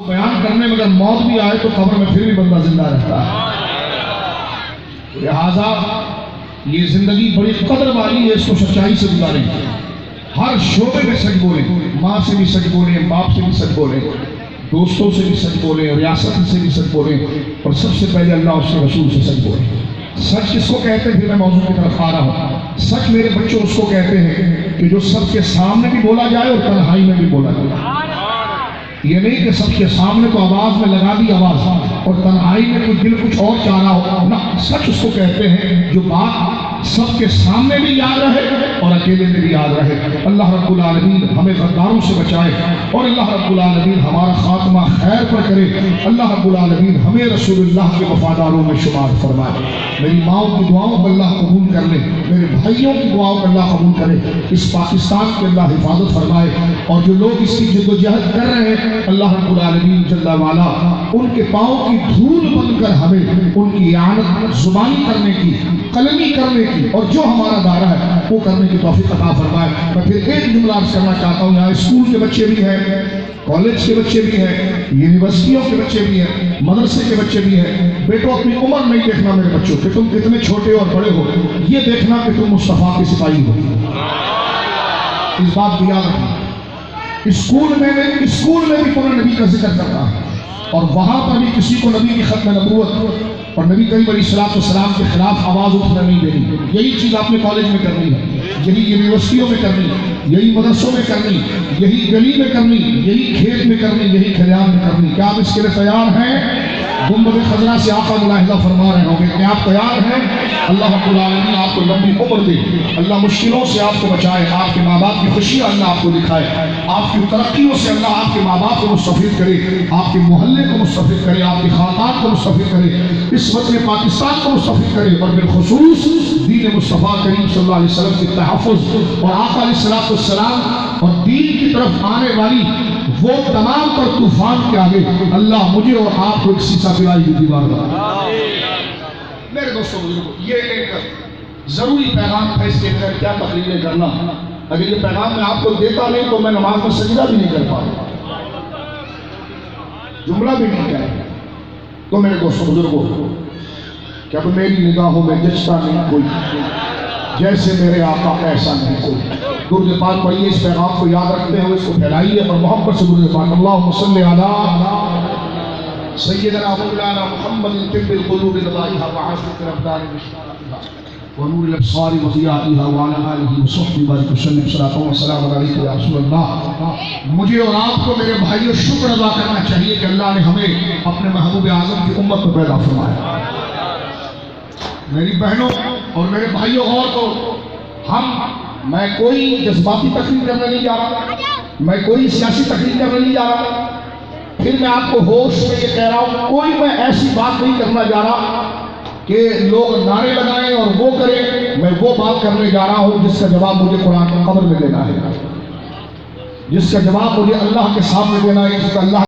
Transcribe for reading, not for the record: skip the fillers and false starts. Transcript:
بیان کرنے میں اگر موت بھی آئے تو قبر میں پھر بھی بندہ زندہ رہتا ہے۔ لہذا یہ زندگی بڑی قدر والی ہے، اس کو سچائی سے گزاریں، ہر شعبے میں سچ بولیں، ماں سے بھی سچ بولیں، باپ سے بھی سچ بولیں، دوستوں سے بھی سچ بولیں، ریاست سے بھی سچ بولیں، اور سب سے پہلے اللہ اور اس کے رسول سے سچ بولیں۔ سچ کس کو کہتے ہیں؟ پھر میں موضوع کی طرف آ رہا ہوں۔ سچ میرے بچوں اس کو کہتے ہیں کہ جو سب کے سامنے بھی بولا جائے اور تنہائی میں بھی بولا جائے۔ یہ نہیں کہ سب کے سامنے تو آواز میں لگا دی آواز اور تنہائی میں کوئی دل کچھ اور چاہ رہا ہو، نہ، سچ اس کو کہتے ہیں جو بات سب کے سامنے بھی یاد رہے اور اکیلے میں بھی یاد رہے۔ اللہ رب العالمین ہمیں غداروں سے بچائے اور اللہ رب العالمین ہمارا خاتمہ خیر پر کرے۔ اللہ رب العالمین ہمیں رسول اللہ کے وفاداروں میں شمار فرمائے۔ میری ماؤں کی دعاؤں کو اللہ قبول کر لے، میرے بھائیوں کی دعاؤں کو اللہ قبول کرے، اس پاکستان کی اللہ حفاظت فرمائے، اور جو لوگ اس کی جد و جہد کر رہے ہیں اللہ رب العالمین جل وعلا ان کے پاؤں کی دھول بن کر ہمیں ان کی اعانت زبانی کرنے کی، قلمی کرنے کی، اور جو ہمارا دائرہ ہے وہ کرنے کی توفیق عطا فرمائے۔ میں پھر ایک جملہ عرض کرنا چاہتا ہوں، یہاں اسکول کے بچے بھی ہیں، کالج کے بچے بھی ہیں، یونیورسٹیوں کے بچے بھی ہیں، مدرسے کے بچے بھی ہیں۔ بیٹو اپنی عمر نہیں دیکھنا میرے بچوں کہ تم کتنے چھوٹے اور بڑے ہو، یہ دیکھنا کہ تم مصطفیٰ کے سپاہی ہو۔ اس بات کو یاد رکھنا، اسکول میں بھی تمہیں نبی کا ذکر کرنا ہے، اور وہاں پر بھی کسی کو نبی کی ختم نبوت اور نبی کریم علیہ السلام کے خلاف آواز اٹھنا نہیں دینی۔ یہی چیز آپ نے کالج میں کرنی ہے، یہی یونیورسٹیوں میں کرنی، یہی مدرسوں میں کرنی، یہی گلی میں کرنی، یہی کھیت میں کرنی، یہی کھلیان میں کرنی۔ کیا آپ اس کے لیے تیار ہیں؟ گنبد خضرا سے آقا ملاحظہ فرما رہے ہوں گے کہ آپ تیار ہیں؟ اللہ رب العالمین آپ کو لمبی عمر دے، اللہ مشکلوں سے آپ کو بچائے، آپ کے ماں باپ کی خوشیاں اللہ آپ کو دکھائے، آپ کی ترقیوں سے اللہ آپ کے ماں باپ کو مستفید کرے، آپ کے محلے کو مستفید کرے، آپ کے خاندان کو مستفید کرے، اس وطن پاکستان کو مستفید کرے، اور بالخصوص دین مصطفیٰ کریم صلی اللہ علیہ وسلم کی تحفظ اور آقا علیہ السلام اور دین کی طرف آنے والی وہ تمام پر طوفان کے آگے اللہ مجھے اور آپ کو ایک سیسا پلائی کی دیوار بنا۔ میرے دوستوں بزرگوں، یہ ایک ضروری پیغام تھا، اس کے اندر کیا تقریریں کرنا۔ اگر یہ پیغام میں آپ کو دیتا نہیں تو میں نماز میں سجدہ بھی نہیں کر پاتا، جملہ بھی نہیں کہہ۔ تو میرے دوستوں بزرگوں، کہ اب میری نگاہوں میں جچتا نہیں کوئی، جیسے میرے آقا ایسا نہیں کوئی۔ درود پاک پڑھیے، اس پیغام کو یاد رکھتے ہوئے اس کو پھیلائیے، اور محبت سے درود پاک اللہم صلی علی سیدنا مولانا محمد طب القلوب دوائی وعافیت الابدان ونور الابصار وضیاءها وعلى آلہ وصحبہ بارک وسلم صلاۃ و سلام علیک یا رسول اللہ۔ مجھے اور آپ کو میرے بھائیوں شکر ادا کرنا چاہیے کہ اللہ نے ہمیں اپنے محبوب اعظم کی امت میں پیدا فرمایا۔ میری بہنوں اور میرے بھائیوں، غور کرو، میں کوئی جذباتی تقریر کرنے نہیں جا رہا، میں کوئی سیاسی تقریر کرنے نہیں جا رہا، پھر میں آپ کو ہوش میں یہ کہہ رہا ہوں، کوئی میں ایسی بات نہیں کرنا جا رہا کہ لوگ نعرے لگائیں اور وہ کریں۔ میں وہ بات کرنے جا رہا ہوں جس کا جواب مجھے قرآن قبر میں دینا ہے، جس کا جواب مجھے اللہ کے سامنے دینا ہے، جس کا اللہ